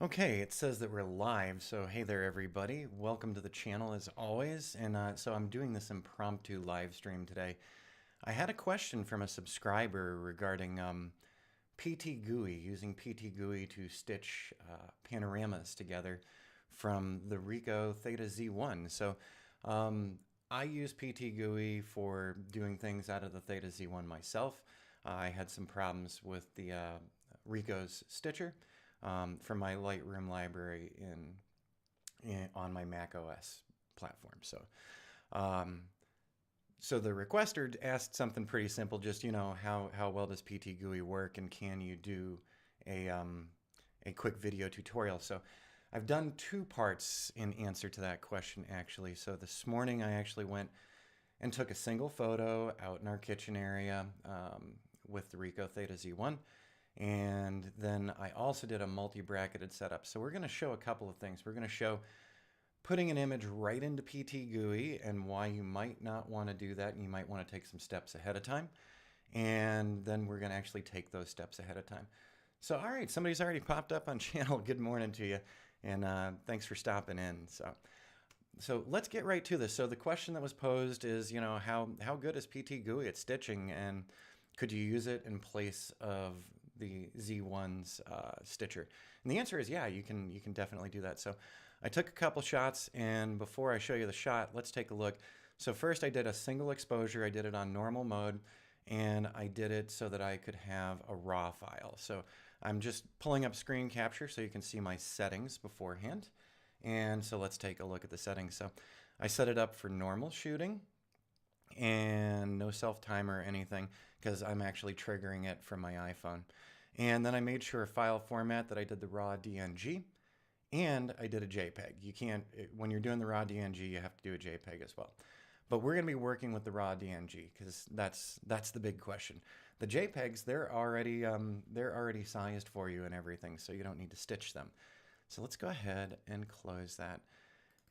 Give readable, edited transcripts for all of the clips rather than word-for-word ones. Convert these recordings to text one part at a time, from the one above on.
Okay, it says that we're live, so hey there everybody. Welcome to the channel as always. And so I'm doing this impromptu live stream today. I had a question from a subscriber regarding PTGui, using PTGui to stitch panoramas together from the Ricoh Theta Z1. So I use PTGui for doing things out of the Theta Z1 myself. I had some problems with the Ricoh's stitcher. From my Lightroom library on my Mac OS platform. So the requester asked something pretty simple, just how well does PTGui work, and can you do a quick video tutorial? So I've done two parts in answer to that question actually. So this morning I actually went and took a single photo out in our kitchen area with the Ricoh Theta Z1. And then I also did a multi-bracketed setup. So we're going to show a couple of things. We're going to show putting an image right into PTGui and why you might not want to do that, and you might want to take some steps ahead of time. And then we're going to actually take those steps ahead of time. So, all right, somebody's already popped up on channel. Good morning to you, and thanks for stopping in. So let's get right to this. So the question that was posed is, how good is PTGui at stitching, and could you use it in place of the Z1's stitcher? And the answer is yeah, you can definitely do that. So I took a couple shots, and before I show you the shot, let's take a look. So first I did a single exposure. I did it on normal mode, and I did it so that I could have a raw file. So I'm just pulling up screen capture so you can see my settings beforehand. And so let's take a look at the settings. So I set it up for normal shooting and no self-timer or anything, because I'm actually triggering it from my iPhone. And then I made sure file format that I did the raw DNG, and I did a JPEG. You can't, when you're doing the raw DNG, you have to do a JPEG as well. But we're going to be working with the raw DNG because that's the big question. The JPEGs, they're already sized for you and everything, so you don't need to stitch them. So let's go ahead and close that.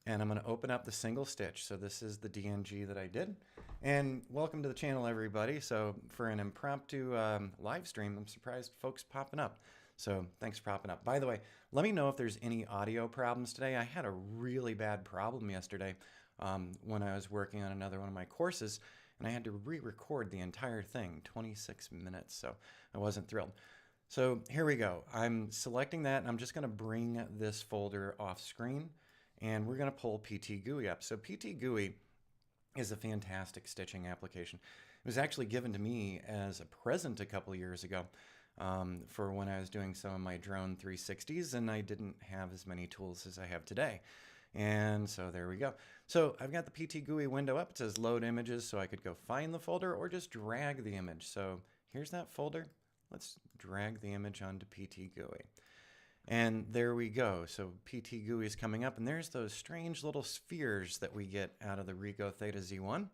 And I'm going to open up the single stitch. So this is the DNG that I did. And welcome to the channel, everybody. So for an impromptu live stream, I'm surprised folks popping up. So thanks for popping up. By the way, let me know if there's any audio problems today. I had a really bad problem yesterday when I was working on another one of my courses, and I had to re-record the entire thing, 26 minutes. So I wasn't thrilled. So here we go. I'm selecting that, and I'm just going to bring this folder off screen. And we're going to pull PTGui up. So PTGui is a fantastic stitching application. It was actually given to me as a present a couple of years ago for when I was doing some of my drone 360s, and I didn't have as many tools as I have today. And so there we go. So I've got the PTGui window up. It says load images, so I could go find the folder or just drag the image. So here's that folder. Let's drag the image onto PTGui. And there we go. So PTGui is coming up, and there's those strange little spheres that we get out of the Ricoh Theta Z1.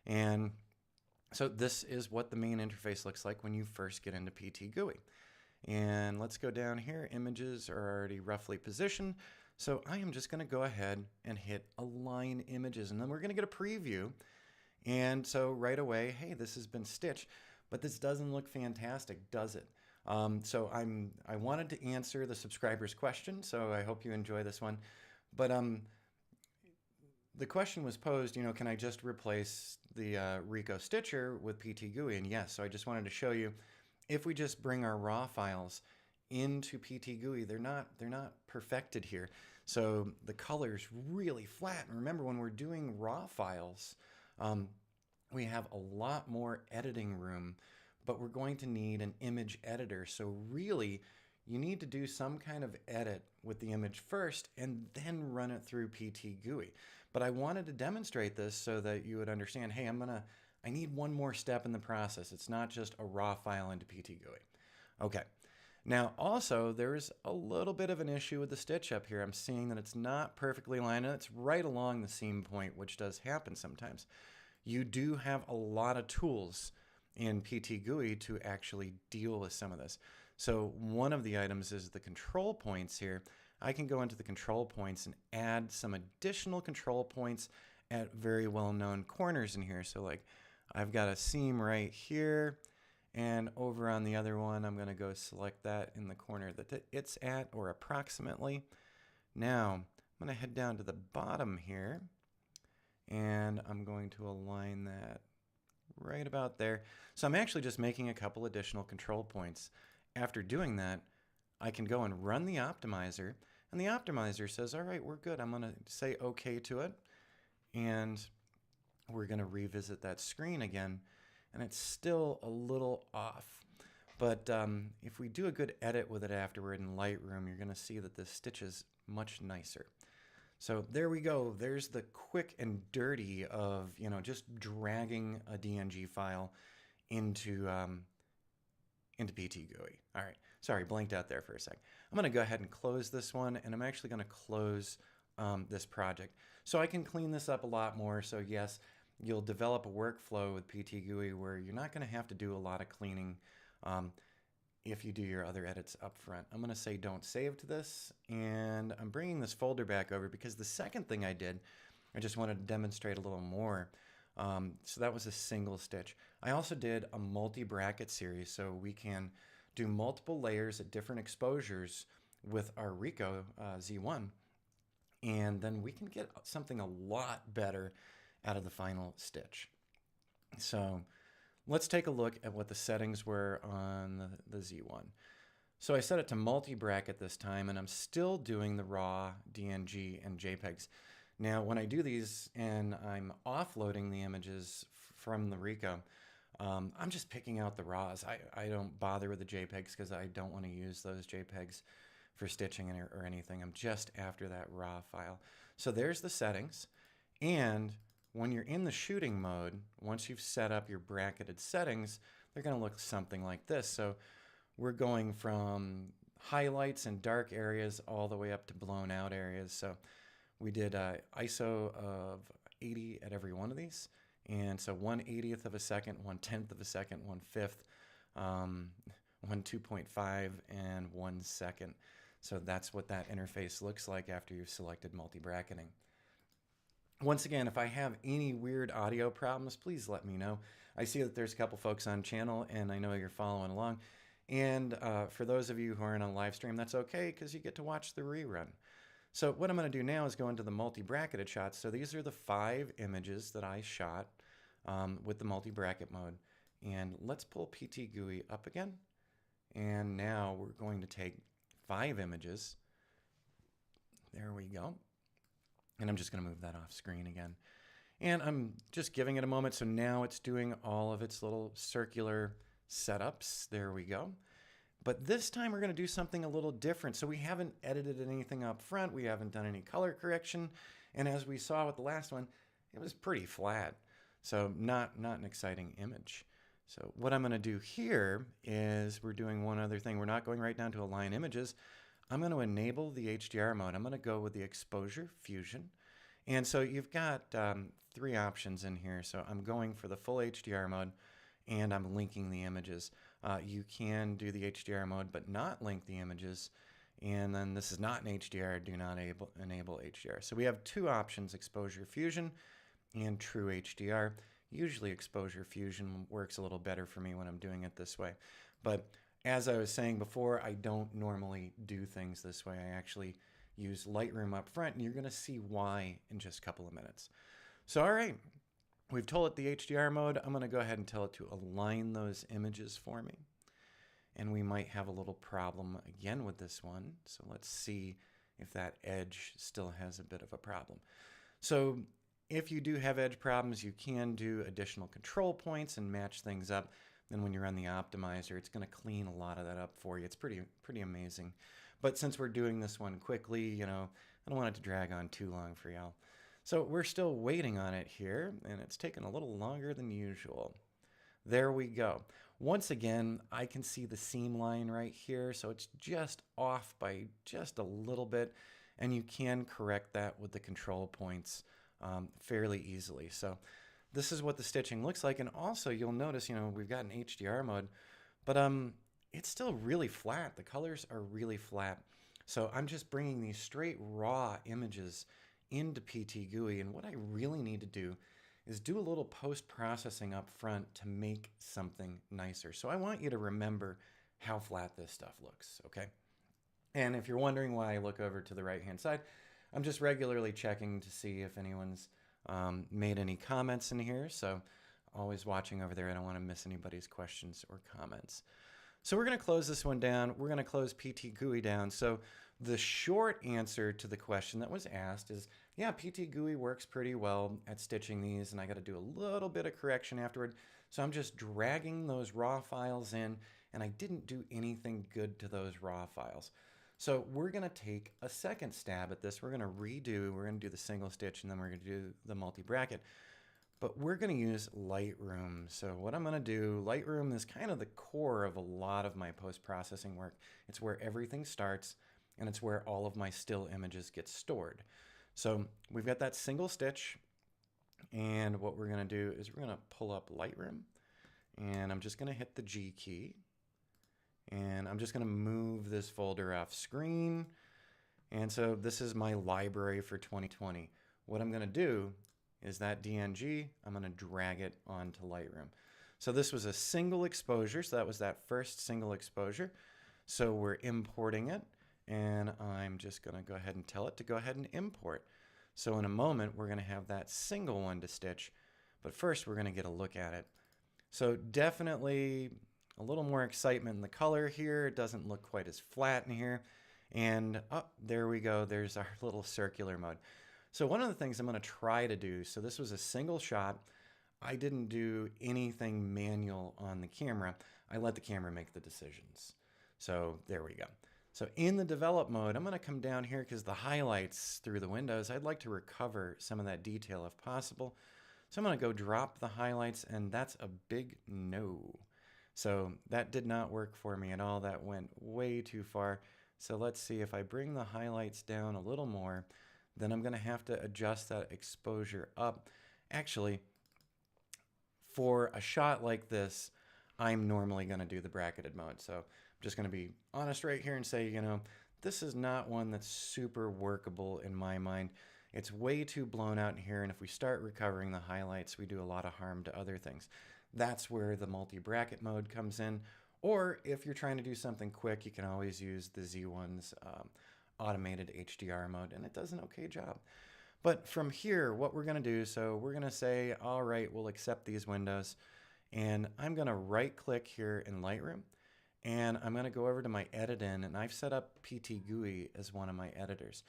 And so this is what the main interface looks like when you first get into PTGui. And let's go down here. Images are already roughly positioned. So I am just going to go ahead and hit Align Images, and then we're going to get a preview. And so right away, hey, this has been stitched, but this doesn't look fantastic, does it? So I wanted to answer the subscriber's question, so I hope you enjoy this one. But the question was posed, can I just replace the Ricoh Stitcher with PTGui? And yes, so I just wanted to show you, if we just bring our raw files into PTGui, they're not perfected here. So the color's really flat. And remember, when we're doing raw files, we have a lot more editing room, but we're going to need an image editor. So really, you need to do some kind of edit with the image first and then run it through PTGui. But I wanted to demonstrate this so that you would understand, hey, I need one more step in the process. It's not just a raw file into PTGui. Okay. Now, also, there's a little bit of an issue with the stitch up here. I'm seeing that it's not perfectly lined up. It's right along the seam point, which does happen sometimes. You do have a lot of tools in PTGui to actually deal with some of this. So one of the items is the control points here. I can go into the control points and add some additional control points at very well-known corners in here. So like I've got a seam right here, And over on the other one, I'm going to go select that in the corner that it's at, or approximately. Now, I'm going to head down to the bottom here, and I'm going to align that right about there. So I'm actually just making a couple additional control points. After doing that, I can go and run the optimizer, and the optimizer says, all right, we're good. I'm going to say OK to it, and we're going to revisit that screen again, and it's still a little off. But if we do a good edit with it afterward in Lightroom, you're going to see that this stitch is much nicer. So there we go. There's the quick and dirty of, just dragging a DNG file into PTGui. All right. Sorry, blanked out there for a sec. I'm going to go ahead and close this one, and I'm actually going to close this project. So I can clean this up a lot more. So yes, you'll develop a workflow with PTGui where you're not going to have to do a lot of cleaning if you do your other edits up front. I'm going to say don't save to this, and I'm bringing this folder back over because the second thing I did, I just wanted to demonstrate a little more. So that was a single stitch. I also did a multi-bracket series, so we can do multiple layers at different exposures with our Ricoh Z1, and then we can get something a lot better out of the final stitch. So let's take a look at what the settings were on the Z1. So I set it to multi-bracket this time, and I'm still doing the raw, DNG, and JPEGs. Now, when I do these and I'm offloading the images from the Ricoh, I'm just picking out the RAWs. I don't bother with the JPEGs because I don't want to use those JPEGs for stitching or anything. I'm just after that RAW file. So there's the settings. And when you're in the shooting mode, once you've set up your bracketed settings, they're going to look something like this. So we're going from highlights and dark areas all the way up to blown out areas. So we did ISO of 80 at every one of these. And so 1/80th of a second, 1/10th of a second, 1/5, 2.5, and 1 second. So that's what that interface looks like after you've selected multi-bracketing. Once again, if I have any weird audio problems, please let me know. I see that there's a couple folks on channel, and I know you're following along. And for those of you who aren't on live stream, that's okay because you get to watch the rerun. So what I'm going to do now is go into the multi-bracketed shots. So these are the 5 images that I shot with the multi-bracket mode. And let's pull PTGui up again. And now we're going to take 5 images. There we go. And I'm just going to move that off screen again. And I'm just giving it a moment. So now it's doing all of its little circular setups. There we go. But this time we're going to do something a little different. So we haven't edited anything up front. We haven't done any color correction. And as we saw with the last one, it was pretty flat. So not an exciting image. So what I'm going to do here is we're doing one other thing. We're not going right down to align images. I'm going to enable the HDR mode. I'm going to go with the exposure fusion. And so you've got 3 options in here. So I'm going for the full HDR mode, and I'm linking the images. You can do the HDR mode but not link the images, and then this is not an HDR, do not enable HDR. So we have 2 options, exposure fusion and true HDR. Usually exposure fusion works a little better for me when I'm doing it this way. But as I was saying before, I don't normally do things this way. I actually use Lightroom up front, and you're going to see why in just a couple of minutes. So all right. We've told it the HDR mode. I'm going to go ahead and tell it to align those images for me. And we might have a little problem again with this one. So let's see if that edge still has a bit of a problem. So if you do have edge problems, you can do additional control points and match things up. Then when you run the optimizer, it's going to clean a lot of that up for you. It's pretty amazing. But since we're doing this one quickly, I don't want it to drag on too long for y'all. So we're still waiting on it here, and it's taken a little longer than usual. There we go. Once again, I can see the seam line right here, so it's just off by just a little bit, and you can correct that with the control points fairly easily. So this is what the stitching looks like, and also you'll notice, we've got an HDR mode, but it's still really flat. The colors are really flat. So I'm just bringing these straight raw images into PTGui, and what I really need to do is do a little post-processing up front to make something nicer. So I want you to remember how flat this stuff looks, okay? And if you're wondering why I look over to the right-hand side, I'm just regularly checking to see if anyone's made any comments in here. So always watching over there. I don't want to miss anybody's questions or comments. So we're going to close this one down. We're going to close PTGui down. So the short answer to the question that was asked is, yeah, PTGui works pretty well at stitching these, and I got to do a little bit of correction afterward. So I'm just dragging those raw files in, and I didn't do anything good to those raw files. So we're going to take a second stab at this. We're going to do the single stitch, and then we're going to do the multi-bracket. But we're going to use Lightroom. So what I'm going to do, Lightroom is kind of the core of a lot of my post-processing work. It's where everything starts, and it's where all of my still images get stored. So we've got that single stitch, and what we're going to do is we're going to pull up Lightroom, and I'm just going to hit the G key. And I'm just going to move this folder off screen. And so this is my library for 2020. What I'm going to do is that DNG, I'm going to drag it onto Lightroom. So this was a single exposure. So that was that first single exposure. So we're importing it. And I'm just going to go ahead and tell it to go ahead and import. So in a moment, we're going to have that single one to stitch. But first, we're going to get a look at it. So definitely a little more excitement in the color here. It doesn't look quite as flat in here. And there we go. There's our little circular mode. So one of the things I'm going to try to do, so this was a single shot. I didn't do anything manual on the camera. I let the camera make the decisions. So there we go. So in the develop mode, I'm going to come down here because the highlights through the windows, I'd like to recover some of that detail if possible. So I'm going to go drop the highlights, and that's a big no. So that did not work for me at all. That went way too far. So let's see, if I bring the highlights down a little more, then I'm going to have to adjust that exposure up. Actually, for a shot like this, I'm normally going to do the bracketed mode. So I'm just going to be honest right here and say, you know, this is not one that's super workable in my mind. It's way too blown out in here, and if we start recovering the highlights, we do a lot of harm to other things. That's where the multi-bracket mode comes in. Or if you're trying to do something quick, you can always use the Z1's automated HDR mode, and it does an okay job. But from here, what we're going to do, so we're going to say, all right, we'll accept these windows. And I'm going to right-click here in Lightroom, and I'm going to go over to my edit in, and I've set up PTGui as one of my editors.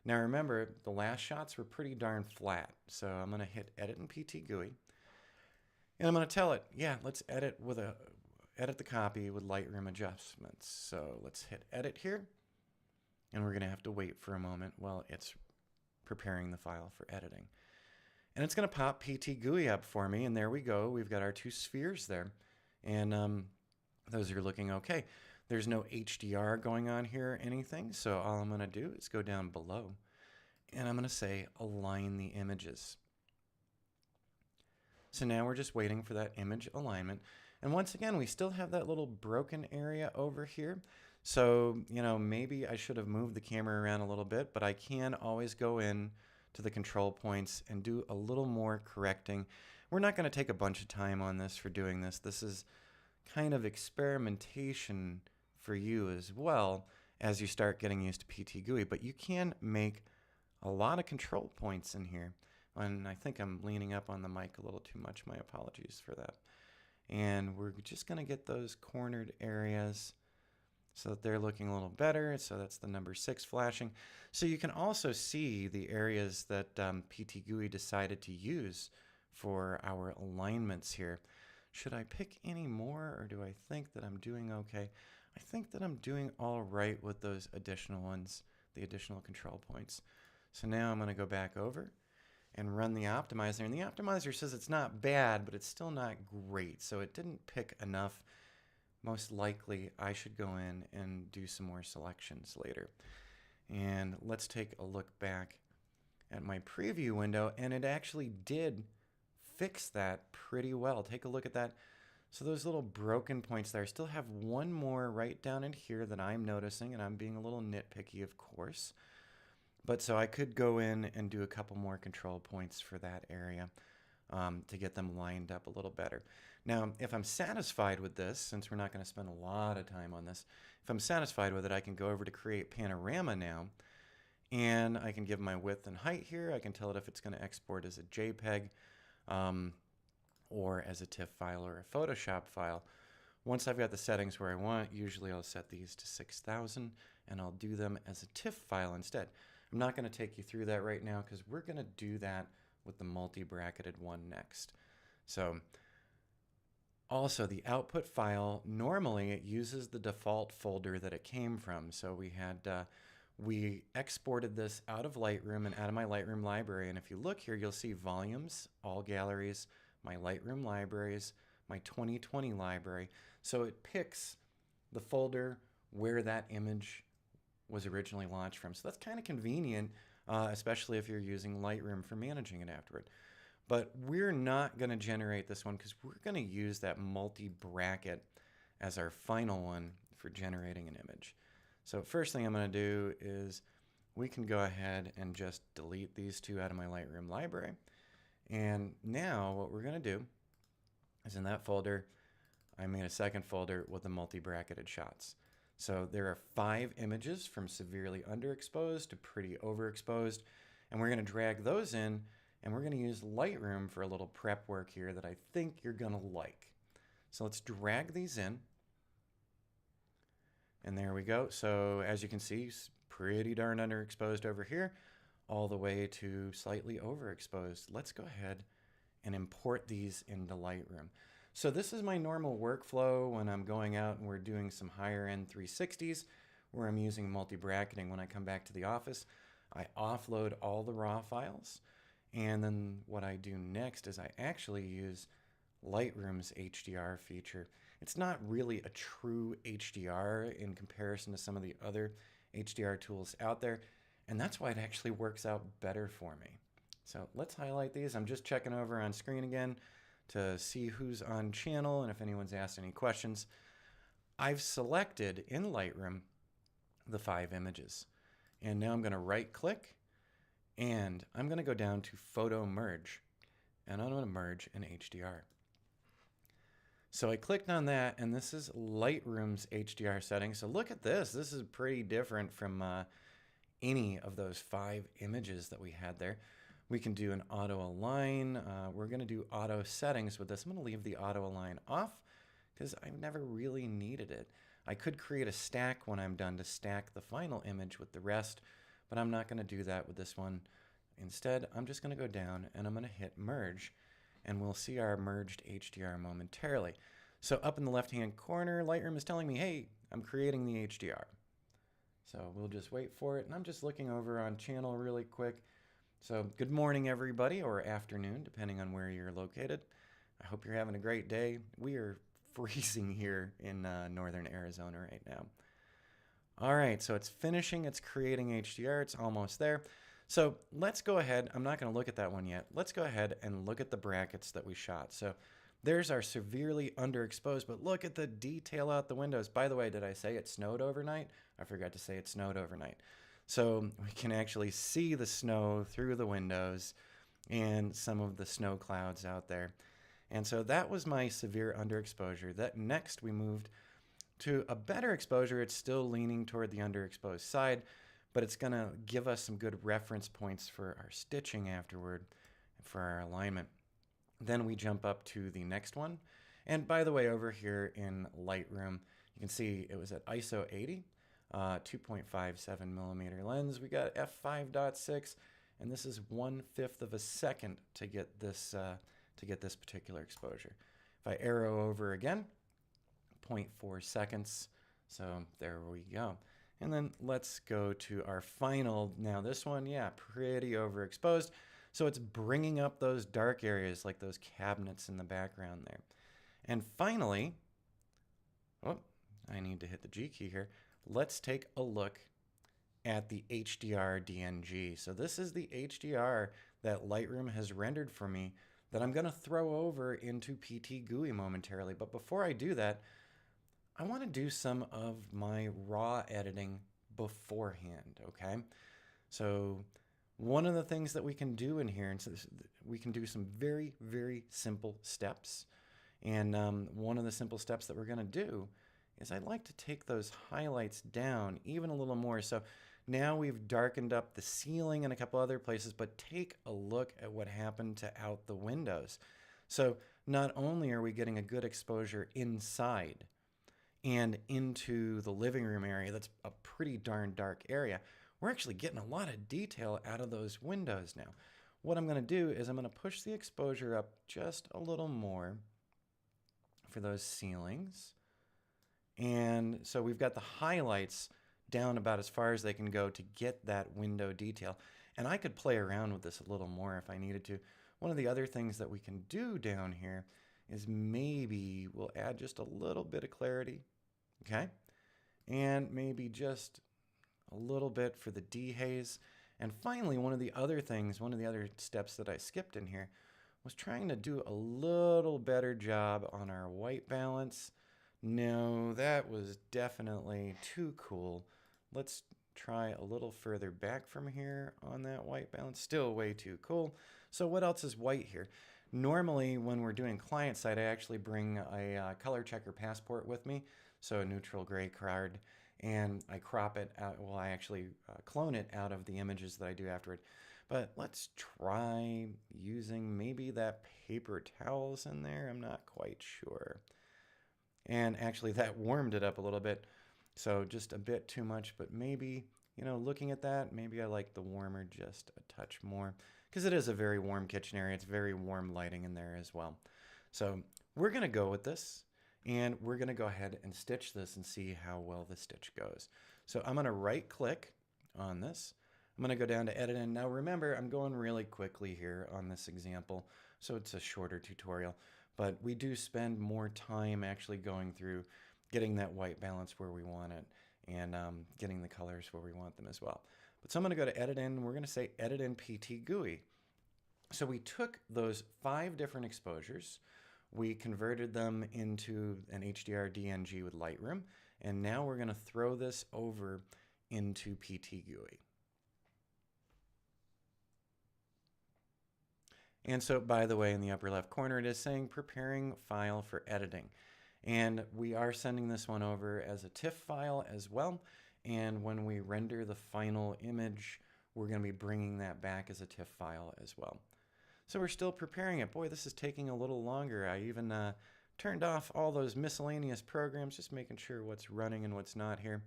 Now remember, the last shots were pretty darn flat, so I'm going to hit edit in PTGui. And I'm going to tell it, yeah, let's edit the copy with Lightroom adjustments. So let's hit edit here. And we're going to have to wait for a moment while it's preparing the file for editing. And it's going to pop PTGui up for me. And there we go. We've got our two spheres there. And those are looking okay. There's no HDR going on here or anything. So all I'm going to do is go down below. And I'm going to say align the images. So now we're just waiting for that image alignment. And once again, we still have that little broken area over here. So, you know, maybe I should have moved the camera around a little bit, but I can always go in to the control points and do a little more correcting. We're not going to take a bunch of time on this for doing this. This is kind of experimentation for you as well as you start getting used to PTGui, but you can make a lot of control points in here. And I think I'm leaning up on the mic a little too much. My apologies for that. And we're just going to get those cornered areas so that they're looking a little better. So that's the number 6 flashing. So you can also see the areas that PTGui decided to use for our alignments here. Should I pick any more, or do I think that I'm doing okay? I think that I'm doing all right with those additional ones, the additional control points. So now I'm going to go back over and run the optimizer. And the optimizer says it's not bad, but it's still not great. So it didn't pick enough. Most likely, I should go in and do some more selections later. And let's take a look back at my preview window, and it actually did fix that pretty well. Take a look at that. So those little broken points there, I still have one more right down in here that I'm noticing, and I'm being a little nitpicky, of course. But so I could go in and do a couple more control points for that area. to get them lined up a little better. Now, if I'm satisfied with this, since we're not going to spend a lot of time on this, if I'm satisfied with it, I can go over to create panorama now, and I can give my width and height here. I can tell it if it's going to export as a JPEG or as a TIFF file or a Photoshop file. Once I've got the settings where I want, usually I'll set these to 6000 and I'll do them as a TIFF file instead. I'm not going to take you through that right now because we're going to do that with the multi-bracketed one next. So also the output file, normally it uses the default folder that it came from. So we exported this out of Lightroom and out of my Lightroom library. And if you look here, you'll see volumes, all galleries, my Lightroom libraries, my 2020 library. So it picks the folder where that image was originally launched from. So that's kind of convenient, especially if you're using Lightroom for managing it afterward. But we're not going to generate this one because we're going to use that multi-bracket as our final one for generating an image. So first thing I'm going to do is we can go ahead and just delete these two out of my Lightroom library. And now what we're going to do is in that folder, I made a second folder with the multi-bracketed shots. So there are 5 images from severely underexposed to pretty overexposed, and we're going to drag those in, and we're going to use Lightroom for a little prep work here that I think you're going to like. So let's drag these in, and there we go. So as you can see, pretty darn underexposed over here, all the way to slightly overexposed. Let's go ahead and import these into Lightroom. So this is my normal workflow when I'm going out and we're doing some higher end 360s where I'm using multi-bracketing. When I come back to the office, I offload all the raw files, and then what I do next is I actually use Lightroom's HDR feature. It's not really a true HDR in comparison to some of the other HDR tools out there, and that's why it actually works out better for me. So let's highlight these. I'm just checking over on screen again to see who's on channel and if anyone's asked any questions. I've selected in Lightroom the 5 images. And now I'm going to right click and I'm going to go down to Photo Merge. And I'm going to merge an HDR. So I clicked on that, and this is Lightroom's HDR settings. So look at this. This is pretty different from any of those 5 images that we had there. We can do an auto align. We're going to do auto settings with this. I'm going to leave the auto align off because I've never really needed it. I could create a stack when I'm done to stack the final image with the rest, but I'm not going to do that with this one. Instead, I'm just going to go down and I'm going to hit merge, and we'll see our merged HDR momentarily. So up in the left-hand corner, Lightroom is telling me, hey, I'm creating the HDR. So we'll just wait for it, and I'm just looking over on channel really quick. So good morning, everybody, or afternoon, depending on where you're located. I hope you're having a great day. We are freezing here in northern Arizona right now. All right, so it's finishing. It's creating HDR. It's almost there. So let's go ahead. I'm not going to look at that one yet. Let's go ahead and look at the brackets that we shot. So there's our severely underexposed, but look at the detail out the windows. By the way, did I say it snowed overnight? I forgot to say it snowed overnight. So we can actually see the snow through the windows and some of the snow clouds out there. And so that was my severe underexposure. That next we moved to a better exposure. It's still leaning toward the underexposed side, but it's going to give us some good reference points for our stitching afterward and for our alignment. Then we jump up to the next one. And by the way, over here in Lightroom, you can see it was at ISO 80. 2.57 millimeter lens. We got f5.6, and this is 1/5 of a second to get this particular exposure. If I arrow over again, 0.4 seconds. So there we go. And then let's go to our final. Now this one, yeah, pretty overexposed. So it's bringing up those dark areas like those cabinets in the background there. And finally, oh, I need to hit the G key here. Let's take a look at the HDR DNG. So this is the HDR that Lightroom has rendered for me that I'm going to throw over into PTGui momentarily. But before I do that, I want to do some of my raw editing beforehand, okay? So one of the things that we can do in here, and so we can do some very, very simple steps. And one of the simple steps that we're going to do is I'd like to take those highlights down even a little more. So now we've darkened up the ceiling and a couple other places, but take a look at what happened to out the windows. So not only are we getting a good exposure inside and into the living room area, that's a pretty darn dark area, we're actually getting a lot of detail out of those windows now. What I'm going to do is I'm going to push the exposure up just a little more for those ceilings. And so we've got the highlights down about as far as they can go to get that window detail. And I could play around with this a little more if I needed to. One of the other things that we can do down here is maybe we'll add just a little bit of clarity, okay? And maybe just a little bit for the dehaze. And finally, one of the other steps that I skipped in here was trying to do a little better job on our white balance. No, that was definitely too cool. Let's try a little further back from here on that white balance. Still way too cool. So what else is white here? Normally, when we're doing client side, I actually bring a color checker passport with me, so a neutral gray card, and I crop it out. Well, I actually clone it out of the images that I do afterward. But let's try using maybe that paper towels in there. I'm not quite sure. And actually that warmed it up a little bit. So just a bit too much, but maybe, you know, looking at that, maybe I like the warmer just a touch more because it is a very warm kitchen area. It's very warm lighting in there as well. So we're going to go with this and we're going to go ahead and stitch this and see how well the stitch goes. So I'm going to right click on this. I'm going to go down to edit. And now remember, I'm going really quickly here on this example. So it's a shorter tutorial. But we do spend more time actually going through getting that white balance where we want it and getting the colors where we want them as well. But so I'm going to go to Edit In. We're going to say Edit in PTGui. So we took those 5 different exposures. We converted them into an HDR DNG with Lightroom. And now we're going to throw this over into PTGui. And so, by the way, in the upper left corner, it is saying preparing file for editing. And we are sending this one over as a TIFF file as well. And when we render the final image, we're going to be bringing that back as a TIFF file as well. So we're still preparing it. Boy, this is taking a little longer. I even turned off all those miscellaneous programs, just making sure what's running and what's not here.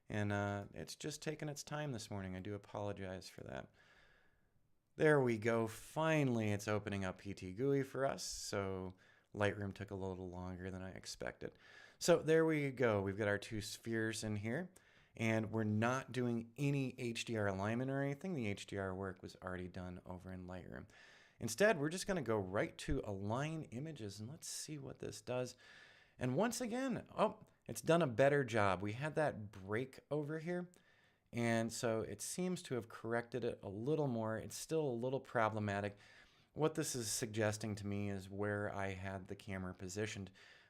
And it's just taken its time this morning. I do apologize for that. There we go. Finally, it's opening up PTGui for us. So Lightroom took a little longer than I expected. So there we go. We've got our 2 spheres in here. And we're not doing any HDR alignment or anything. The HDR work was already done over in Lightroom. Instead, we're just going to go right to Align Images. And let's see what this does. And once again, oh, it's done a better job. We had that break over here. And so it seems to have corrected it a little more. It's still a little problematic. What this is suggesting to me is where I had the camera positioned.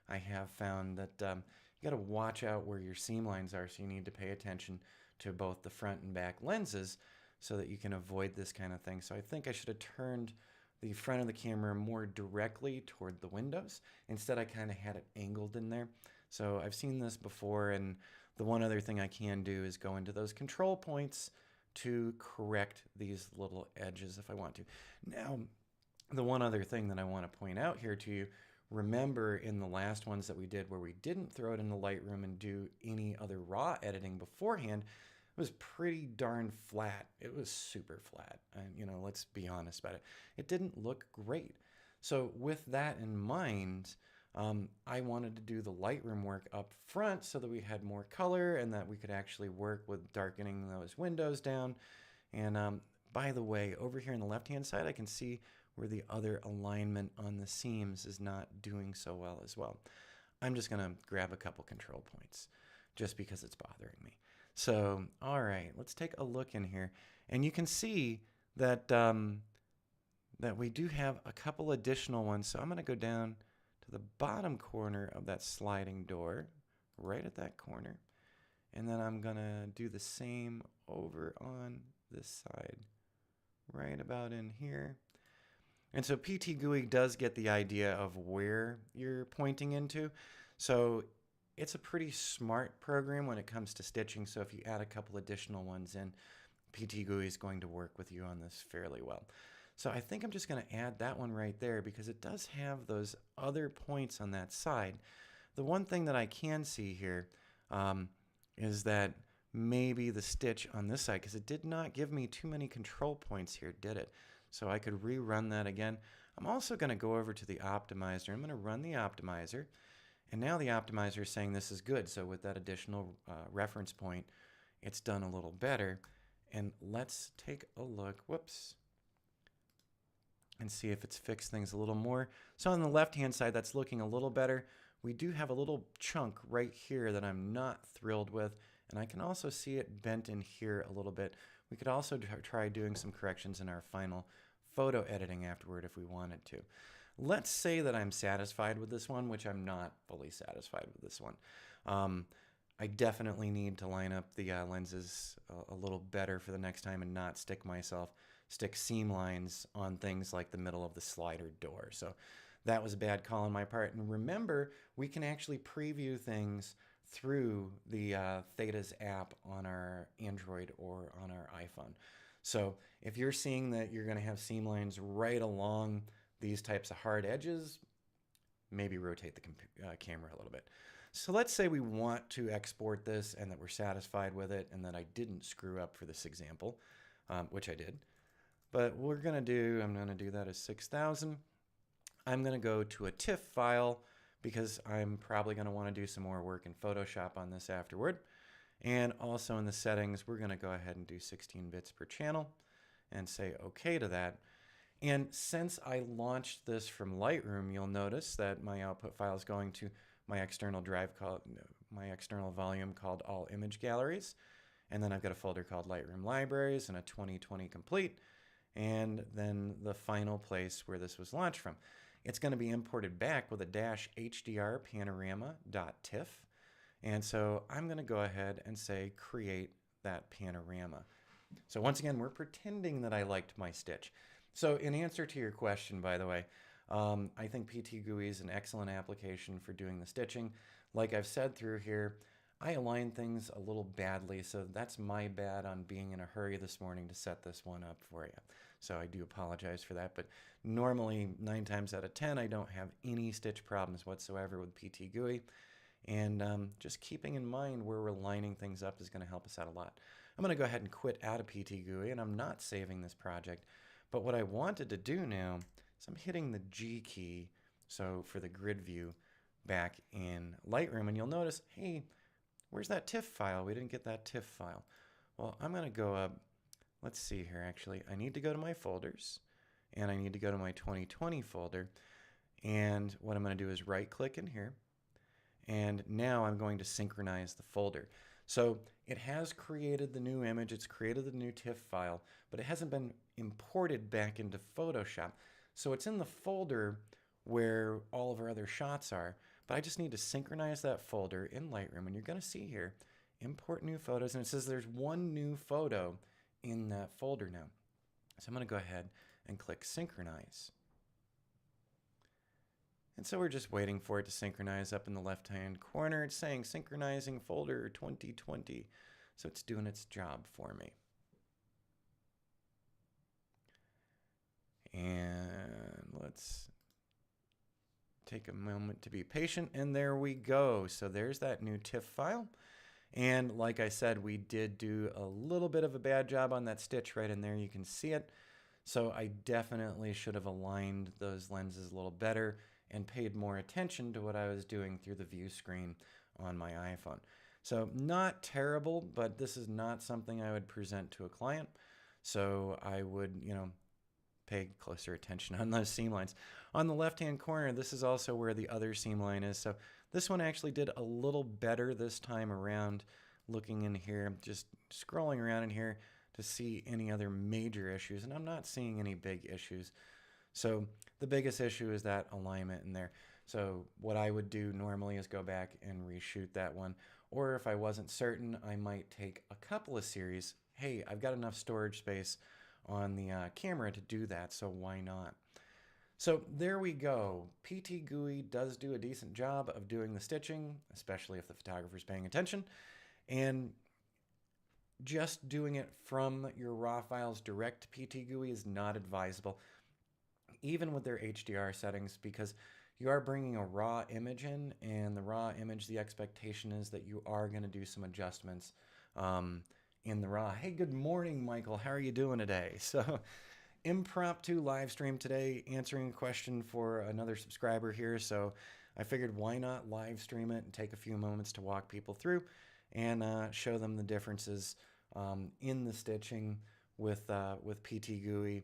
I have found that you got to watch out where your seam lines are, so you need to pay attention to both the front and back lenses so that you can avoid this kind of thing. So I think I should have turned the front of the camera more directly toward the windows. Instead, I kind of had it angled in there. So I've seen this before, and the one other thing I can do is go into those control points to correct these little edges if I want to. Now, the one other thing that I want to point out here to you, remember in the last ones that we did where we didn't throw it in the Lightroom and do any other raw editing beforehand, it was pretty darn flat. It was super flat. And, you know, let's be honest about it. It didn't look great. So with that in mind, I wanted to do the Lightroom work up front so that we had more color and that we could actually work with darkening those windows down. And by the way, over here on the left-hand side, I can see where the other alignment on the seams is not doing so well as well. I'm just going to grab a couple control points just because it's bothering me. So, all right, let's take a look in here. And you can see that, that we do have a couple additional ones. So I'm going to go down to the bottom corner of that sliding door, right at that corner. And then I'm going to do the same over on this side. right about in here. And so PTGui does get the idea of where you're pointing into. So it's a pretty smart program when it comes to stitching. So if you add a couple additional ones in, PTGui is going to work with you on this fairly well. So I think I'm just going to add that one right there because it does have those other points on that side. The one thing that I can see here is that maybe the stitch on this side, because it did not give me too many control points here, did it? So I could rerun that again. I'm also going to go over to the optimizer. I'm going to run the optimizer. And now the optimizer is saying this is good. So with that additional reference point, it's done a little better. And let's take a look, whoops, and see if it's fixed things a little more. So on the left-hand side, that's looking a little better. We do have a little chunk right here that I'm not thrilled with. And I can also see it bent in here a little bit. We could also try doing some corrections in our final photo editing afterward if we wanted to. Let's say that I'm satisfied with this one, which I'm not fully satisfied with this one. I definitely need to line up the lenses a little better for the next time and not stick seam lines on things like the middle of the slider door. So that was a bad call on my part. And remember, we can actually preview things through the Theta's app on our Android or on our iPhone. So if you're seeing that you're going to have seam lines right along these types of hard edges, maybe rotate the camera a little bit. So let's say we want to export this and that we're satisfied with it and that I didn't screw up for this example, which I did. But what I'm going to do that as 6,000. I'm going to go to a TIFF file because I'm probably going to want to do some more work in Photoshop on this afterward. And also in the settings, we're going to go ahead and do 16 bits per channel and say OK to that. And since I launched this from Lightroom, you'll notice that my output file is going to my external volume called All Image Galleries. And then I've got a folder called Lightroom Libraries and a 2020 Complete. And then the final place where this was launched from. It's going to be imported back with a -hdr panorama.tiff. And so I'm going to go ahead and say create that panorama. So once again, we're pretending that I liked my stitch. So in answer to your question, by the way, I think PTGui is an excellent application for doing the stitching. Like I've said through here, I aligned things a little badly, so that's my bad on being in a hurry this morning to set this one up for you. So I do apologize for that, but normally 9 times out of 10, I don't have any stitch problems whatsoever with PTGui. And just keeping in mind where we're lining things up is going to help us out a lot. I'm going to go ahead and quit out of PTGui, and I'm not saving this project. But what I wanted to do now is I'm hitting the G key, so for the grid view back in Lightroom, and you'll notice, hey, where's that TIFF file? We didn't get that TIFF file. Well, I'm going to go up. Let's see here, actually. I need to go to my folders, and I need to go to my 2020 folder. And what I'm going to do is right-click in here. And now I'm going to synchronize the folder. So it has created the new image, it's created the new TIFF file, but it hasn't been imported back into Photoshop. So it's in the folder where all of our other shots are, but I just need to synchronize that folder in Lightroom. And you're going to see here, import new photos, and it says there's one new photo in that folder now. So I'm going to go ahead and click synchronize. And so we're just waiting for it to synchronize up in the left-hand corner. It's saying synchronizing folder 2020. So it's doing its job for me. And let's take a moment to be patient. And there we go. So there's that new TIFF file. And like I said, we did do a little bit of a bad job on that stitch right in there. You can see it. So I definitely should have aligned those lenses a little better and paid more attention to what I was doing through the view screen on my iPhone. So not terrible, but this is not something I would present to a client. So I would, pay closer attention on those seam lines. On the left-hand corner, this is also where the other seam line is. So this one actually did a little better this time around. Looking in here, just scrolling around in here to see any other major issues, and I'm not seeing any big issues. So the biggest issue is that alignment in there. So what I would do normally is go back and reshoot that one. Or if I wasn't certain, I might take a couple of series. Hey, I've got enough storage space on the camera to do that, so why not? So there we go. PTGui does do a decent job of doing the stitching, especially if the photographer's paying attention. And just doing it from your raw files direct to PTGui is not advisable, even with their HDR settings, because you are bringing a raw image in, and the raw image, the expectation is that you are going to do some adjustments in the raw. Hey, good morning, Michael. How are you doing today? So, impromptu live stream today, answering a question for another subscriber here. So I figured why not live stream it and take a few moments to walk people through and show them the differences in the stitching with PTGui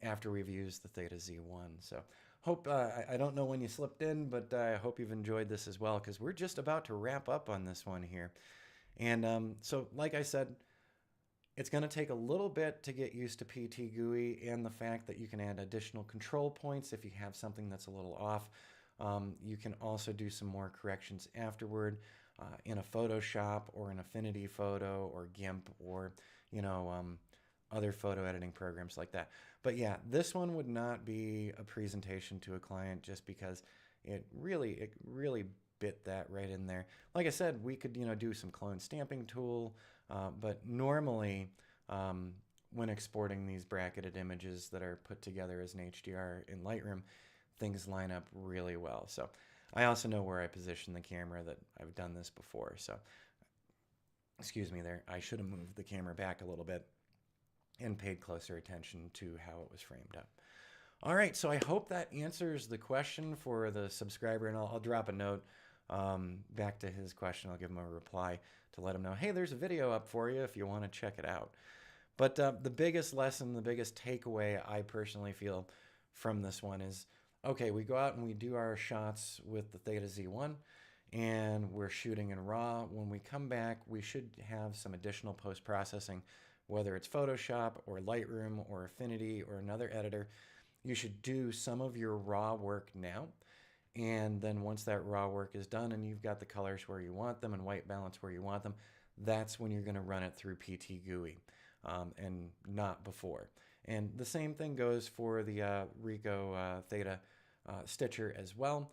after we've used the Theta Z1. So hope, I don't know when you slipped in, but I hope you've enjoyed this as well, because we're just about to wrap up on this one here. And so like I said, it's going to take a little bit to get used to PTGui and the fact that you can add additional control points if you have something that's a little off. You can also do some more corrections afterward in a Photoshop or an Affinity Photo or GIMP or, other photo editing programs like that. But yeah, this one would not be a presentation to a client just because it really bit that right in there. Like I said, we could, do some clone stamping tool, but normally when exporting these bracketed images that are put together as an HDR in Lightroom, things line up really well. So I also know where I position the camera, that I've done this before. So excuse me there. I should have moved the camera back a little bit and paid closer attention to how it was framed up. All right, so I hope that answers the question for the subscriber, and I'll drop a note back to his question. I'll give him a reply to let him know, hey, there's a video up for you if you want to check it out. But the biggest lesson, the biggest takeaway I personally feel from this one is, okay, we go out and we do our shots with the Theta Z1 and we're shooting in RAW. When we come back, we should have some additional post-processing, whether it's Photoshop or Lightroom or Affinity or another editor. You should do some of your raw work now. And then once that raw work is done and you've got the colors where you want them and white balance where you want them, that's when you're going to run it through PTGui and not before. And the same thing goes for the Ricoh Theta Stitcher as well.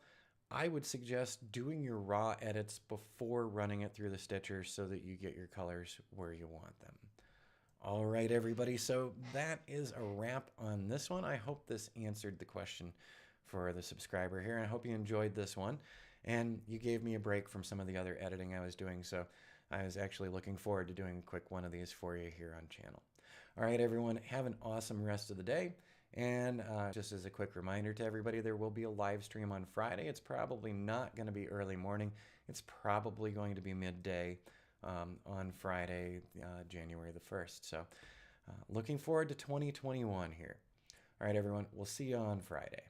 I would suggest doing your raw edits before running it through the Stitcher so that you get your colors where you want them. All right, everybody. So that is a wrap on this one. I hope this answered the question for the subscriber here. I hope you enjoyed this one and you gave me a break from some of the other editing I was doing. So I was actually looking forward to doing a quick one of these for you here on channel. All right, everyone, have an awesome rest of the day. And just as a quick reminder to everybody, there will be a live stream on Friday. It's probably not going to be early morning. It's probably going to be midday on Friday, January the 1st. So looking forward to 2021 here. All right, everyone, we'll see you on Friday.